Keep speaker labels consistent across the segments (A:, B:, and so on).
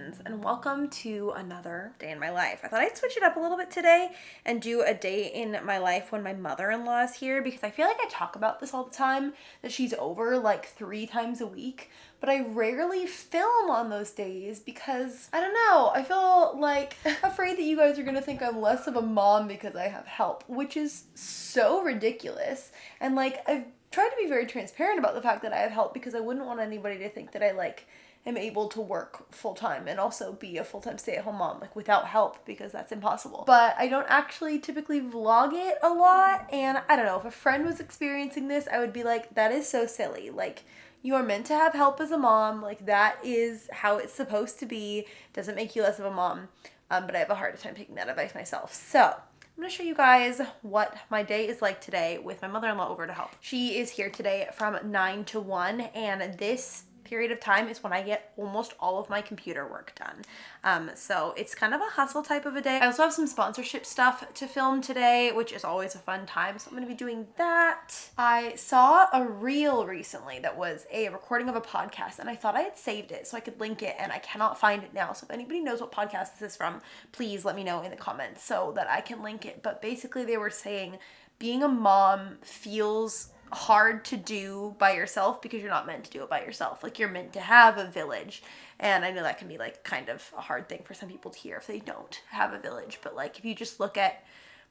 A: friends, and welcome to another day in my life. I thought I'd switch it up a little bit today and do a day in my life when my mother-in-law is here, because I feel like I talk about this all the time, that she's over like 3 times a week, but I rarely film on those days because, I don't know, I feel like afraid that you guys are gonna think I'm less of a mom because I have help, which is so ridiculous. And like, I've tried to be very transparent about the fact that I have help because I wouldn't want anybody to think that I like am able to work full-time and also be a full-time stay-at-home mom like without help, because that's impossible. But I don't actually typically vlog it a lot, and I don't know, if a friend was experiencing this, I would be like, that is so silly. Like, you are meant to have help as a mom. Like, that is how it's supposed to be. Doesn't make you less of a mom. But I have a hard time taking that advice myself. So I'm going to show you guys what my day is like today with my mother-in-law over to help. She is here today from 9 to 1, and this period of time is when I get almost all of my computer work done. So it's kind of a hustle type of a day. I also have some sponsorship stuff to film today, which is always a fun time. So I'm going to be doing that. I saw a reel recently that was a recording of a podcast, and I thought I had saved it so I could link it, and I cannot find it now. So if anybody knows what podcast this is from, please let me know in the comments so that I can link it. But basically they were saying being a mom feels hard to do by yourself because you're not meant to do it by yourself. Like, you're meant to have a village, and I know that can be like kind of a hard thing for some people to hear if they don't have a village. But like, if you just look at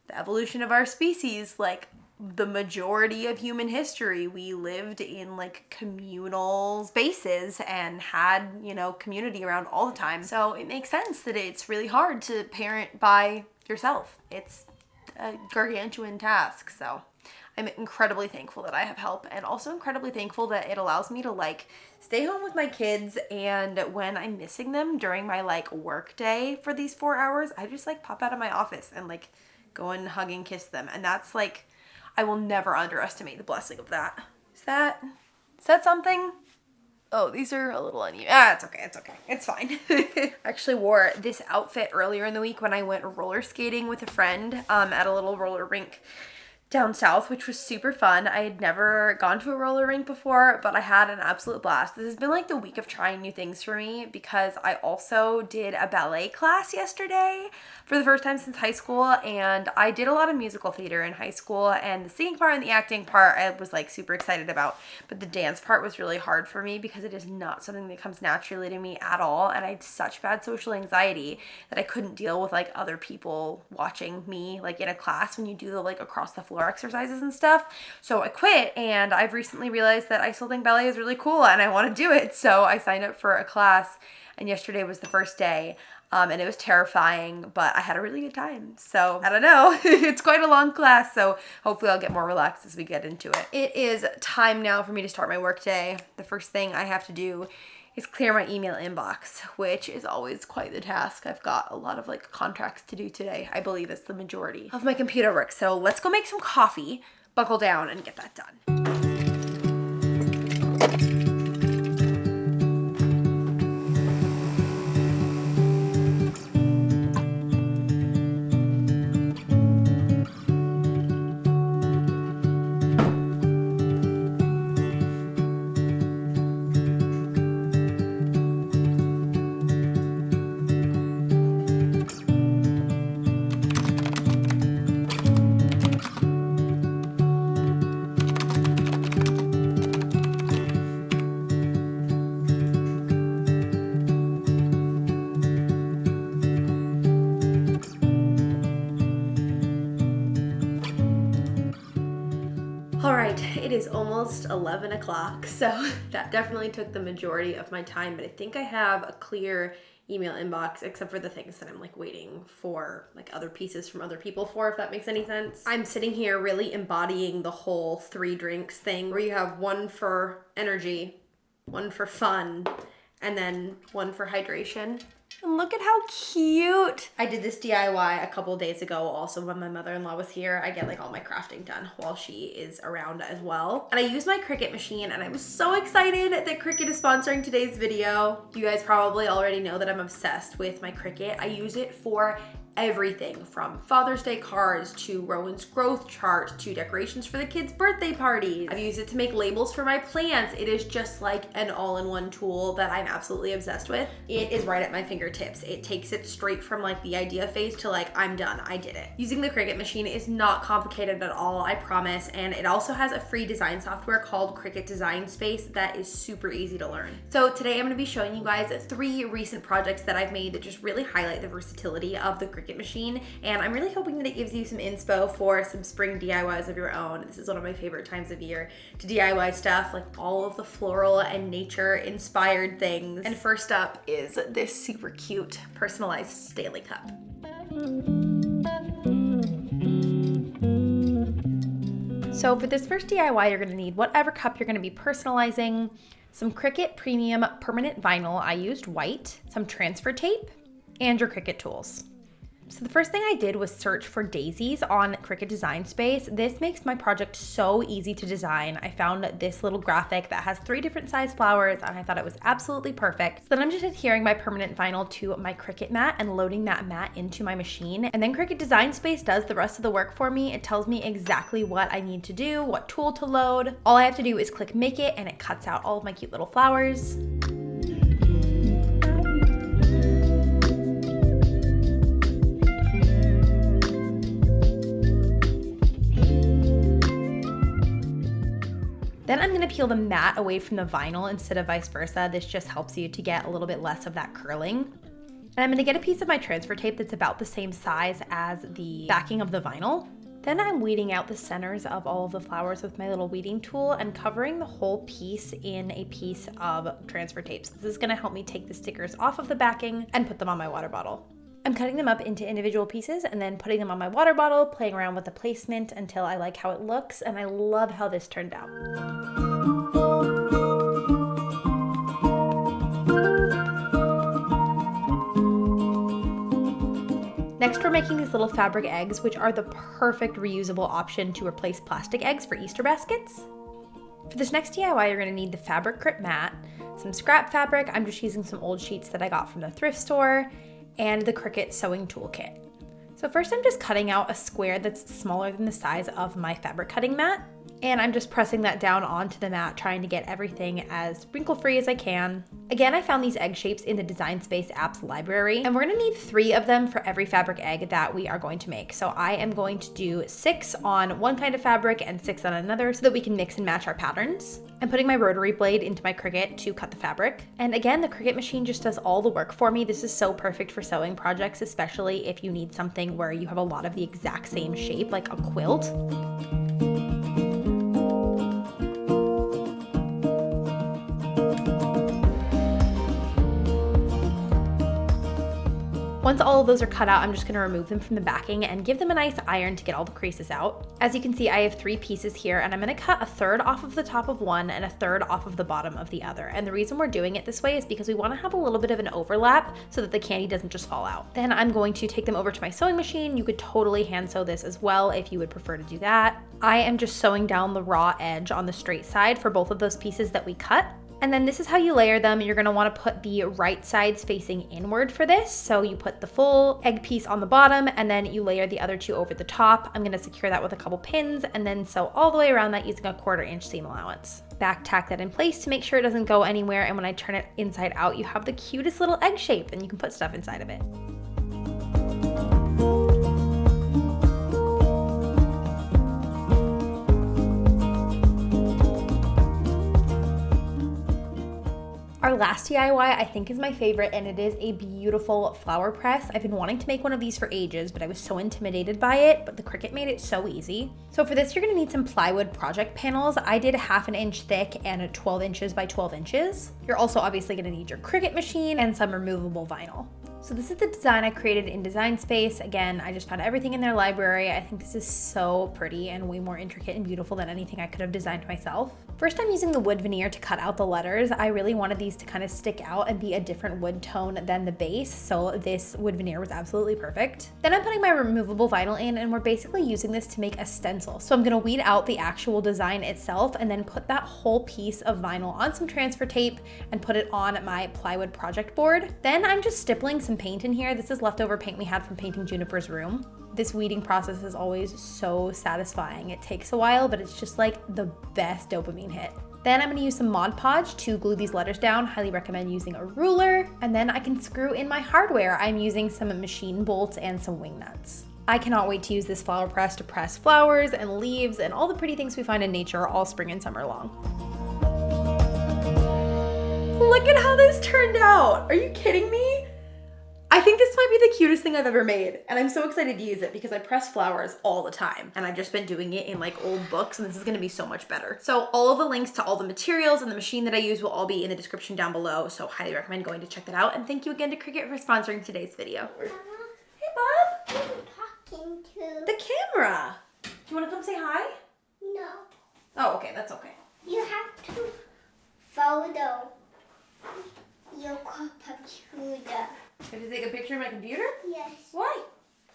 A: the evolution of our species, like the majority of human history, we lived in like communal spaces and had, you know, community around all the time. So it makes sense that it's really hard to parent by yourself. It's a gargantuan task. So I'm incredibly thankful that I have help, and also incredibly thankful that it allows me to like stay home with my kids, and when I'm missing them during my like work day for these 4 hours, I just like pop out of my office and like go and hug and kiss them. And that's like, I will never underestimate the blessing of that. Is that something? Oh, these are a little uneven. It's okay. It's fine. I actually wore this outfit earlier in the week when I went roller skating with a friend at a little roller rink down south, which was super fun. I had never gone to a roller rink before, but I had an absolute blast. This has been like the week of trying new things for me, because I also did a ballet class yesterday for the first time since high school, and I did a lot of musical theater in high school, and the singing part and the acting part I was like super excited about, but the dance part was really hard for me because it is not something that comes naturally to me at all, and I had such bad social anxiety that I couldn't deal with like other people watching me like in a class when you do the like across the floor exercises and stuff. So I quit, and I've recently realized that I still think ballet is really cool and I want to do it. So I signed up for a class, and yesterday was the first day. And it was terrifying, but I had a really good time. So I don't know, it's quite a long class, so hopefully I'll get more relaxed as we get into it. It is time now for me to start my work day. The first thing I have to do is clear my email inbox, which is always quite the task. I've got a lot of like contracts to do today. I believe it's the majority of my computer work. So let's go make some coffee, buckle down, and get that done. It is almost 11 o'clock, so that definitely took the majority of my time, but I think I have a clear email inbox except for the things that I'm like waiting for like other pieces from other people for, if that makes any sense. I'm sitting here really embodying the whole 3 drinks thing, where you have one for energy, one for fun, and then one for hydration. And look at how cute. I did this DIY a couple days ago also when my mother-in-law was here. I get like all my crafting done while she is around as well. And I use my Cricut machine, and I was so excited that Cricut is sponsoring today's video. You guys probably already know that I'm obsessed with my Cricut. I use it for everything from Father's Day cards to Rowan's growth chart to decorations for the kids' birthday parties. I've used it to make labels for my plants. It is just like an all-in-one tool that I'm absolutely obsessed with. It is right at my fingertips. It takes it straight from like the idea phase to like, I'm done, I did it. Using the Cricut machine is not complicated at all, I promise. And it also has a free design software called Cricut Design Space that is super easy to learn. So today I'm gonna be showing you guys 3 recent projects that I've made that just really highlight the versatility of the Cricut machine. And I'm really hoping that it gives you some inspo for some spring DIYs of your own. This is one of my favorite times of year to DIY stuff, like all of the floral and nature inspired things. And first up is this super cute personalized Stanley cup. So for this first DIY, you're gonna need whatever cup you're gonna be personalizing, some Cricut Premium Permanent Vinyl, I used white, some transfer tape, and your Cricut tools. So the first thing I did was search for daisies on Cricut Design Space. This makes my project so easy to design. I found this little graphic that has 3 different size flowers and I thought it was absolutely perfect. So then I'm just adhering my permanent vinyl to my Cricut mat and loading that mat into my machine. And then Cricut Design Space does the rest of the work for me. It tells me exactly what I need to do, what tool to load. All I have to do is click Make It and it cuts out all of my cute little flowers. Then I'm gonna peel the mat away from the vinyl instead of vice versa. This just helps you to get a little bit less of that curling. And I'm gonna get a piece of my transfer tape that's about the same size as the backing of the vinyl. Then I'm weeding out the centers of all of the flowers with my little weeding tool and covering the whole piece in a piece of transfer tape. So this is gonna help me take the stickers off of the backing and put them on my water bottle. I'm cutting them up into individual pieces and then putting them on my water bottle, playing around with the placement until I like how it looks, and I love how this turned out. Next, we're making these little fabric eggs, which are the perfect reusable option to replace plastic eggs for Easter baskets. For this next DIY, you're gonna need the fabric grip mat, some scrap fabric. I'm just using some old sheets that I got from the thrift store, and the Cricut sewing toolkit. So first I'm just cutting out a square that's smaller than the size of my fabric cutting mat. And I'm just pressing that down onto the mat, trying to get everything as wrinkle-free as I can. Again, I found these egg shapes in the Design Space apps library, and we're gonna need 3 of them for every fabric egg that we are going to make. So I am going to do 6 on one kind of fabric and 6 on another so that we can mix and match our patterns. I'm putting my rotary blade into my Cricut to cut the fabric. And again, the Cricut machine just does all the work for me. This is so perfect for sewing projects, especially if you need something where you have a lot of the exact same shape, like a quilt. Once all of those are cut out, I'm just gonna remove them from the backing and give them a nice iron to get all the creases out. As you can see, I have 3 pieces here, and I'm gonna cut a third off of the top of one and a third off of the bottom of the other. And the reason we're doing it this way is because we wanna have a little bit of an overlap so that the candy doesn't just fall out. Then I'm going to take them over to my sewing machine. You could totally hand sew this as well if you would prefer to do that. I am just sewing down the raw edge on the straight side for both of those pieces that we cut. And then this is how you layer them. You're gonna wanna put the right sides facing inward for this. So you put the full egg piece on the bottom and then you layer the other 2 over the top. I'm gonna secure that with a couple pins and then sew all the way around that using a 1/4 inch seam allowance. Back tack that in place to make sure it doesn't go anywhere. And when I turn it inside out, you have the cutest little egg shape and you can put stuff inside of it. Our last DIY I think is my favorite, and it is a beautiful flower press. I've been wanting to make one of these for ages, but I was so intimidated by it, but the Cricut made it so easy. So for this, you're gonna need some plywood project panels. I did 1/2 inch thick and 12 inches by 12 inches. You're also obviously gonna need your Cricut machine and some removable vinyl. So this is the design I created in Design Space. Again, I just found everything in their library. I think this is so pretty and way more intricate and beautiful than anything I could have designed myself.
B: First, I'm using the wood veneer to cut out the letters. I really wanted these to kind of stick out and be a different wood tone than the base, so this wood veneer was absolutely perfect. Then I'm putting my removable vinyl in, and we're basically using this to make a stencil. So I'm gonna weed out the actual design itself and then put that whole piece of vinyl on some transfer tape and put it on my plywood project board. Then I'm just stippling some paint in here. This is leftover paint we had from painting Juniper's room. This weeding process is always so satisfying. It takes a while, but it's just like the best dopamine hit. Then I'm gonna use some Mod Podge to glue these letters down. Highly recommend using a ruler. And then I can screw in my hardware. I'm using some machine bolts and some wing nuts. I cannot wait to use this flower press to press flowers and leaves and all the pretty things we find in nature all spring and summer long.
A: Look at how this turned out. Are you kidding me? I think this might be the cutest thing I've ever made, and I'm so excited to use it because I press flowers all the time, and I've just been doing it in like old books, and this is gonna be so much better. So all of the links to all the materials and the machine that I use will all be in the description down below, so highly recommend going to check that out, and thank you again to Cricut for sponsoring today's video.
C: Mama,
A: Hey, Bob.
C: who are you talking to?
A: The camera. Do you wanna come say hi?
C: No.
A: Oh, okay, that's okay.
C: You have to photo your computer.
A: Have you take a picture of my computer?
C: Yes.
A: Why?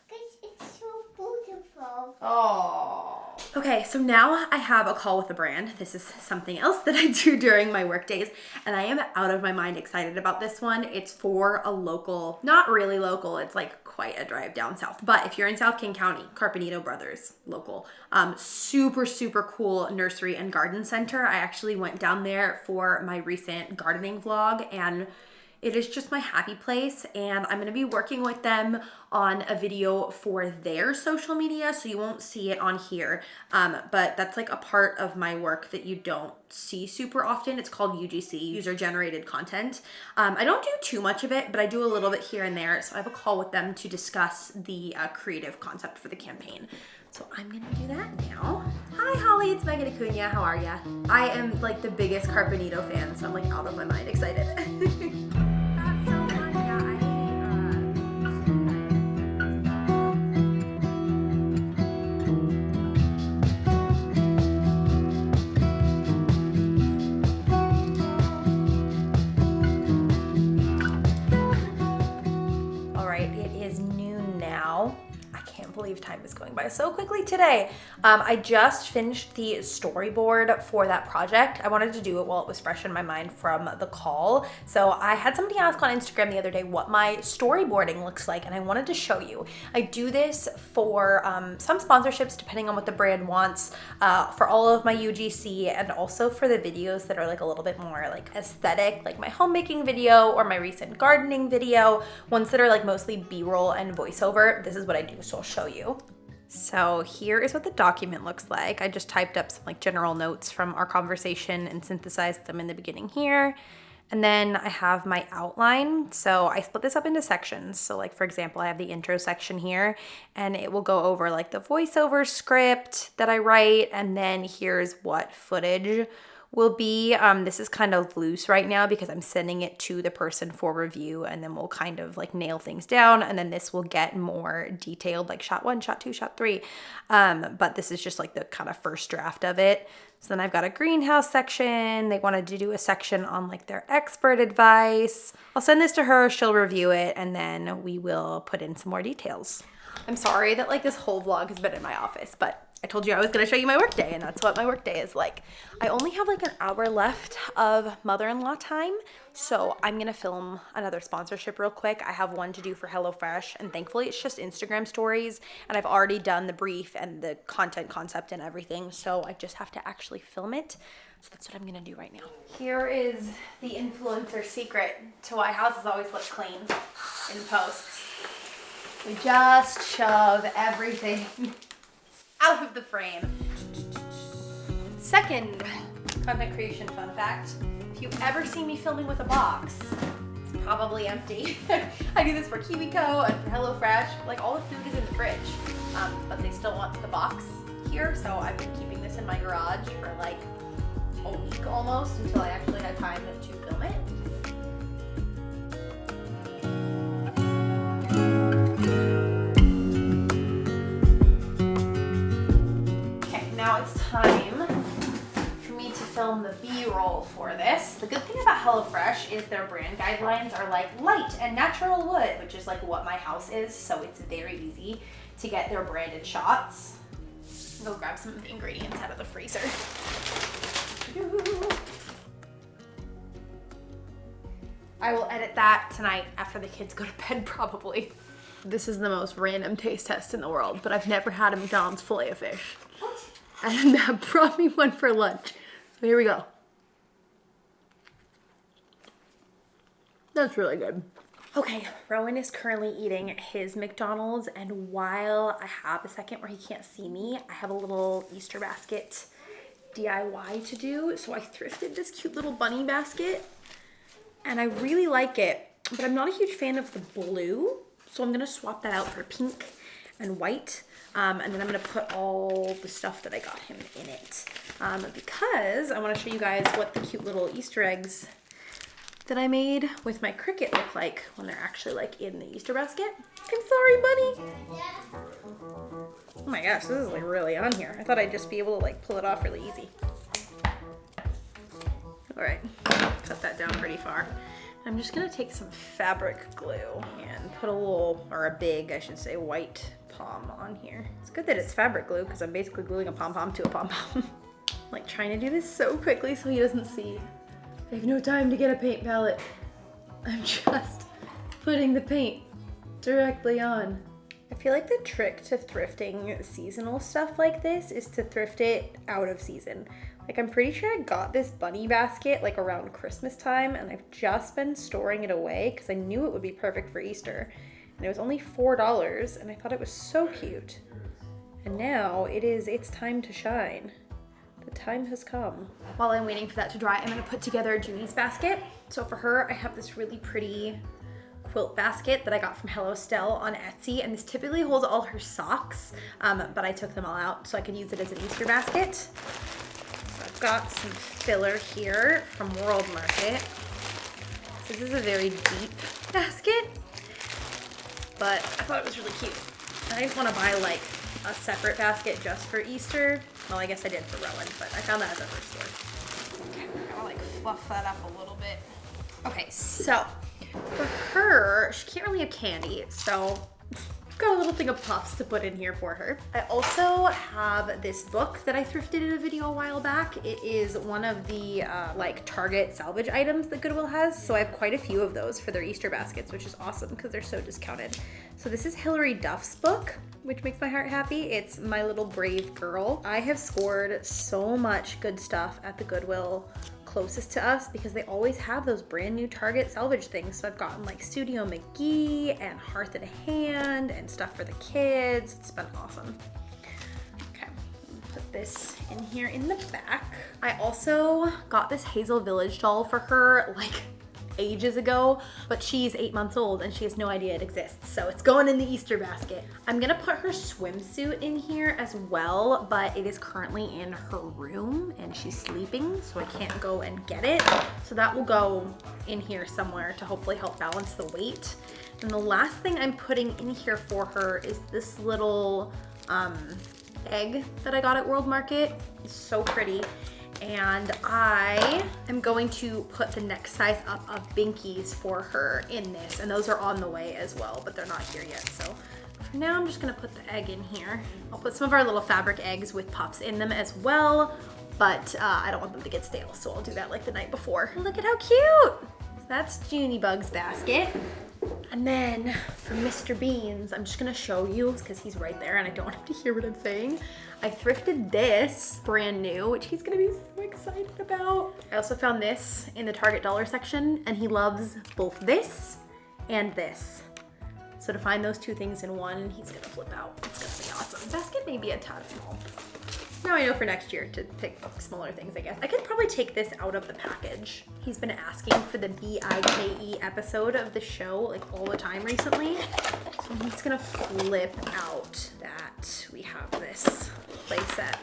C: Because it's so beautiful.
A: Oh. Okay, so now I have a call with the brand. This is something else that I do during my work days, and I am out of my mind excited about this one. It's for a local, not really local, it's like quite a drive down south, but if you're in South King County, Carpenito Brothers, local, super, super cool nursery and garden center. I actually went down there for my recent gardening vlog, and it is just my happy place, and I'm gonna be working with them on a video for their social media, so you won't see it on here, but that's like a part of my work that you don't see super often. It's called UGC, User Generated Content. I don't do too much of it, but I do a little bit here and there, so I have a call with them to discuss the creative concept for the campaign. So I'm gonna do that now. Hi Holly, it's Megan Acuna, how are ya? I am like the biggest Carpenito fan, so I'm like out of my mind excited. Believe time is going by so quickly today. I just finished the storyboard for that project. I wanted to do it while it was fresh in my mind from the call. So I had somebody ask on Instagram the other day what my storyboarding looks like, and I wanted to show you. I do this for some sponsorships depending on what the brand wants, for all of my UGC, and also for the videos that are like a little bit more like aesthetic, like my homemaking video or my recent gardening video, ones that are like mostly B-roll and voiceover. This is what I do, so I'll show you. So here is what the document looks like. I just typed up some like general notes from our conversation and synthesized them in the beginning here. And then I have my outline. So I split this up into sections. So like, for example, I have the intro section here, and it will go over like the voiceover script that I write. And then here's what footage will be. This is kind of loose right now because I'm sending it to the person for review, and then we'll kind of like nail things down, and then this will get more detailed, like shot 1, shot 2, shot 3. But this is just like the kind of first draft of it. So then I've got a greenhouse section. They wanted to do a section on like their expert advice. I'll send this to her, she'll review it, and then we will put in some more details. I'm sorry that like this whole vlog has been in my office, but I told you I was gonna show you my workday, and that's what my workday is like. I only have like an hour left of mother-in-law time, so I'm gonna film another sponsorship real quick. I have one to do for HelloFresh, and thankfully it's just Instagram stories, and I've already done the brief and the content concept and everything, so I just have to actually film it. So that's what I'm gonna do right now. Here is the influencer secret to why houses always look clean in posts. We just shove everything out of the frame. Second content creation fun fact, if you ever see me filming with a box, it's probably empty. I do this for KiwiCo and for HelloFresh. Like, all the food is in the fridge, but they still want the box here, so I've been keeping this in my garage for like a week almost until I actually had time to film it. Now it's time for me to
B: film the B-roll for this. The good thing about HelloFresh is their brand guidelines are like light and natural wood, which is like what my house is, so it's very easy to get their branded shots. Go grab some of the ingredients out of the freezer. I will edit that tonight after the kids go to bed, probably. This is the most random taste test in the world, but I've never had a McDonald's Filet-O-Fish. And that brought me one for lunch. So here we go. That's really good. Okay, Rowan is currently eating his McDonald's, and while I have a second where he can't see me, I have a little Easter basket DIY to do. So I thrifted this cute little bunny basket, and I really like it, but I'm not a huge fan of the blue. So I'm gonna swap that out for pink and white. And then I'm gonna put all the stuff that I got him in it. Because I wanna show you guys what the cute little Easter eggs that I made with my Cricut look like when they're actually like in the Easter basket. I'm sorry, bunny. Oh my gosh, this is like really on here. I thought I'd just be able to like pull it off really easy. All right, cut that down pretty far. I'm just gonna take some fabric glue and put a little, or a big, I should say, white pom on here. It's good that it's fabric glue because I'm basically gluing a pom-pom to a pom-pom. Like trying to do this so quickly so he doesn't see. I have no time to get a paint palette. I'm just putting the paint directly on. I feel like the trick to thrifting seasonal stuff like this is to thrift it out of season. Like I'm pretty sure I got this bunny basket like around Christmas time, and I've just been storing it away because I knew it would be perfect for Easter. And it was only $4, and I thought it was so cute. And now it's time to shine. The time has come. While I'm waiting for that to dry, I'm gonna put together Junie's basket. So for her, I have this really pretty quilt basket that I got from Hello Stell on Etsy, and this typically holds all her socks, but I took them all out so I could use it as an Easter basket. So I've got some filler here from World Market. So this is a very deep basket, but I thought it was really cute. I didn't want to buy like a separate basket just for Easter. Well, I guess I did for Rowan, but I found that at the thrift store. Okay, I'm gonna like fluff that up a little bit. Okay, so for her, she can't really have candy, so I've got a little thing of puffs to put in here for her. I also have this book that I thrifted in a video a while back. It is one of the like Target salvage items that Goodwill has, so I have quite a few of those for their Easter baskets, which is awesome because they're so discounted. So this is Hilary Duff's book, which makes my heart happy. It's My Little Brave Girl. I have scored so much good stuff at the Goodwill closest to us because they always have those brand new Target salvage things. So I've gotten like Studio McGee and Hearth and Hand and stuff for the kids. It's been awesome. Okay, put this in here in the back. I also got this Hazel Village doll for her like ages ago, but she's 8 months old and she has no idea it exists, so it's going in the Easter basket. I'm gonna put her swimsuit in here as well, but it is currently in her room and she's sleeping, so I can't go and get it. So that will go in here somewhere to hopefully help balance the weight. And the last thing I'm putting in here for her is this little egg that I got at World Market. It's so pretty. And I am going to put the next size up of Binkies for her in this, and those are on the way as well, but they're not here yet. So for now, I'm just gonna put the egg in here. I'll put some of our little fabric eggs with puffs in them as well, but I don't want them to get stale, so I'll do that like the night before. Look at how cute! So that's Junebug's basket. And then for Mr. Beans, I'm just gonna show you because he's right there and I don't want him to hear what I'm saying. I thrifted this brand new, which he's gonna be so excited about. I also found this in the Target dollar section, and he loves both this and this. So to find those two things in one, he's gonna flip out. It's gonna be awesome. The basket may be a tad small. Now I know for next year to pick smaller things, I guess. I could probably take this out of the package. He's been asking for the BIKE episode of the show like all the time recently. So I'm just gonna flip out that we have this playset.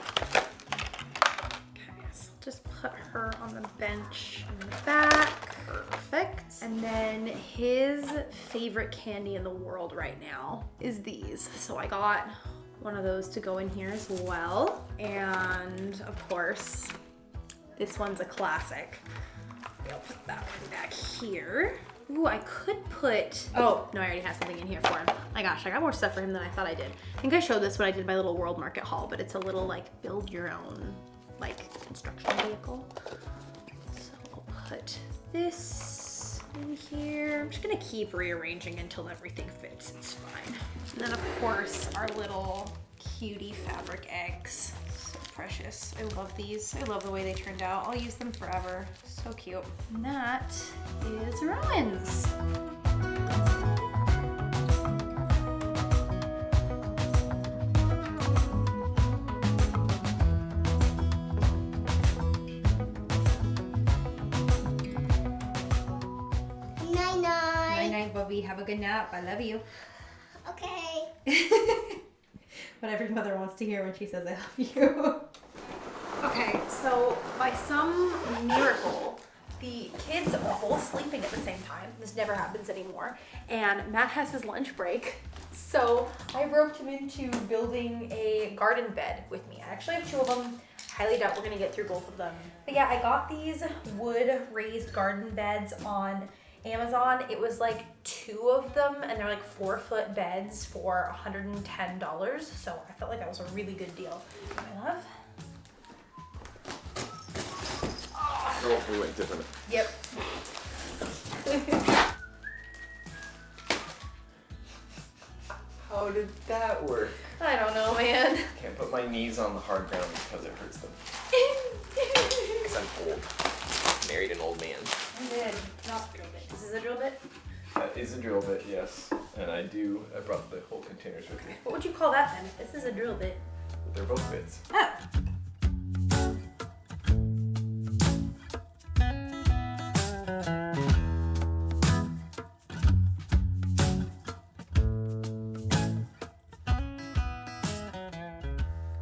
B: Okay, so just put her on the bench in the back. Perfect. And then his favorite candy in the world right now is these. So I got one of those to go in here as well. And of course, This one's a classic. I'll put that one back here. Ooh, I could put, oh, no, I already have something in here for him. My gosh, I got more stuff for him than I thought I did. I think I showed this when I did my little World Market haul, but it's a little like build your own like construction vehicle. So I'll put this in here. I'm just gonna keep rearranging until everything fits, it's fine. And then of course, our little cutie fabric eggs. So precious, I love these. I love the way they turned out. I'll use them forever, so cute. And that is Rowan's.
C: Night night.
B: Night night, Bubby. Have a good nap. I love you.
C: Okay.
B: What every mother wants to hear when she says I love you. Okay, so by some miracle, the kids are both sleeping at the same time. This never happens anymore. And Matt has his lunch break. So I roped him into building a garden bed with me. I actually have 2 of them. Highly doubt we're gonna get through both of them. But yeah, I got these wood raised garden beds on Amazon. It was like 2 of them and they're like 4-foot beds for $110. So I felt like that was a really good deal. My love.
D: Oh, we went different.
B: Yep.
D: How did that work?
B: I don't know, man.
D: Can't put my knees on the hard ground because it hurts them. Because I'm old. Married an old man.
B: I did. Not drill bit. This is a drill bit?
D: That is a drill bit, yes. And I brought the whole containers with me.
B: What would you call that then? This is a drill bit.
D: They're both bits.
B: Oh.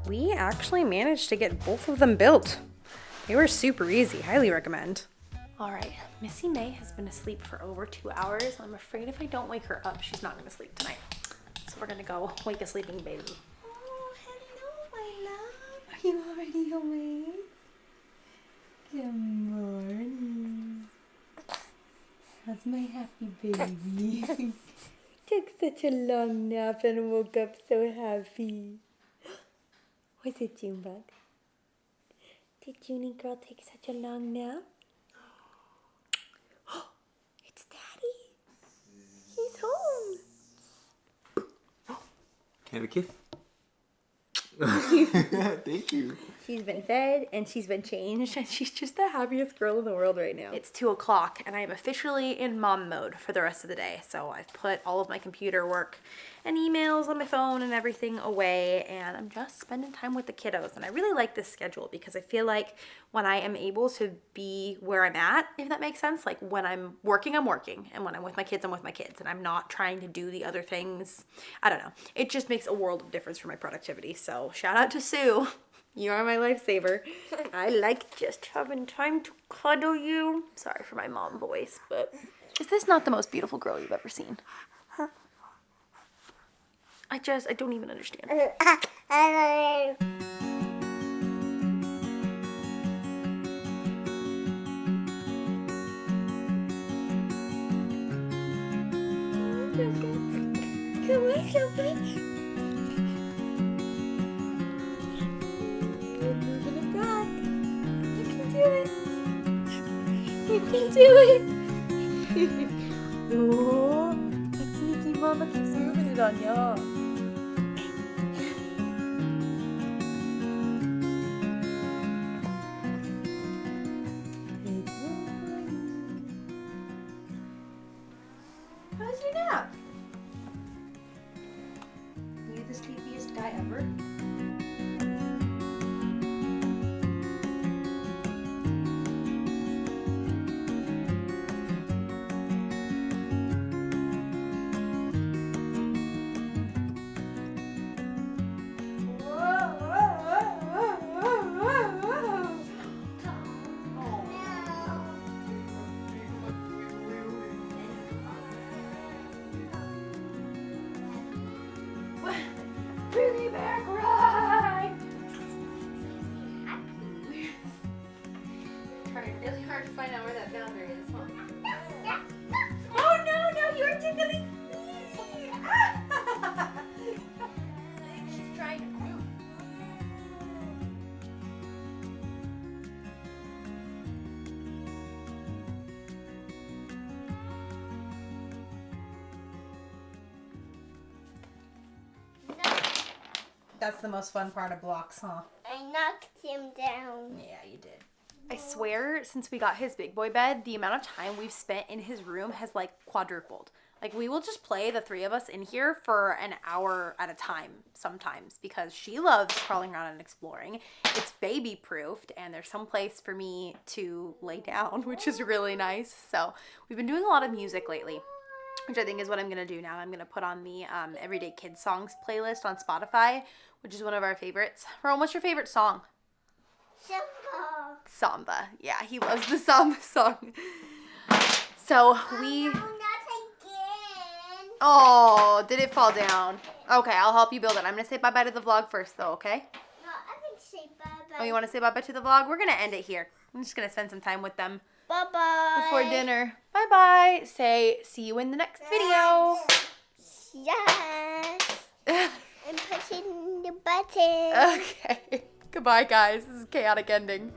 B: We actually managed to get both of them built. They were super easy. Highly recommend. All right, Missy May has been asleep for over 2 hours. I'm afraid if I don't wake her up, she's not gonna sleep tonight. So we're gonna go wake a sleeping baby. Oh, hello, my love. Are you already awake? Good morning. How's my happy baby? Took such a long nap and woke up so happy. Was it Junebug? Did Junie girl take such a long nap? It's Daddy. He's home.
D: Can I have a kiss? Thank you.
B: She's been fed and she's been changed and she's just the happiest girl in the world right now. It's 2 o'clock and I am officially in mom mode for the rest of the day. So I've put all of my computer work and emails on my phone and everything away and I'm just spending time with the kiddos. And I really like this schedule because I feel like when I am able to be where I'm at, if that makes sense, like when I'm working, and when I'm with my kids, I'm with my kids and I'm not trying to do the other things. I don't know. It just makes a world of difference for my productivity. So shout out to Sue. You are my lifesaver. I like just having time to cuddle you. Sorry for my mom voice, but is this not the most beautiful girl you've ever seen? I don't even understand. Come on, Sophie. You can do it! Oh, that sneaky mama keeps moving it on ya. How's your nap? You the sleepiest guy ever? that's the most fun part of blocks, huh?
C: I knocked him down.
B: Yeah, you did.
A: I swear, since we got his big boy bed, the amount of time we've spent in his room has like quadrupled. Like we will just play, the three of us in here, for an hour at a time sometimes because she loves crawling around and exploring. It's baby proofed and there's some place for me to lay down, which is really nice. So we've been doing a lot of music lately, which I think is what I'm going to do now. I'm going to put on the Everyday Kids Songs playlist on Spotify, which is one of our favorites. Rome, what's your favorite song?
C: Simple.
A: Samba. Yeah, he loves the Samba song. So we...
C: No, not again.
A: Oh, did it fall down? Okay, I'll help you build it. I'm going to say bye-bye to the vlog first, though, okay?
C: No, I can say bye-bye.
A: Oh, you want to say bye-bye to the vlog? We're going to end it here. I'm just going to spend some time with them
C: Bye-bye.
A: before dinner. Bye-bye. Say, see you in the next video.
C: Yes. I'm pushing the button.
A: Okay. Goodbye, guys. This is a chaotic ending.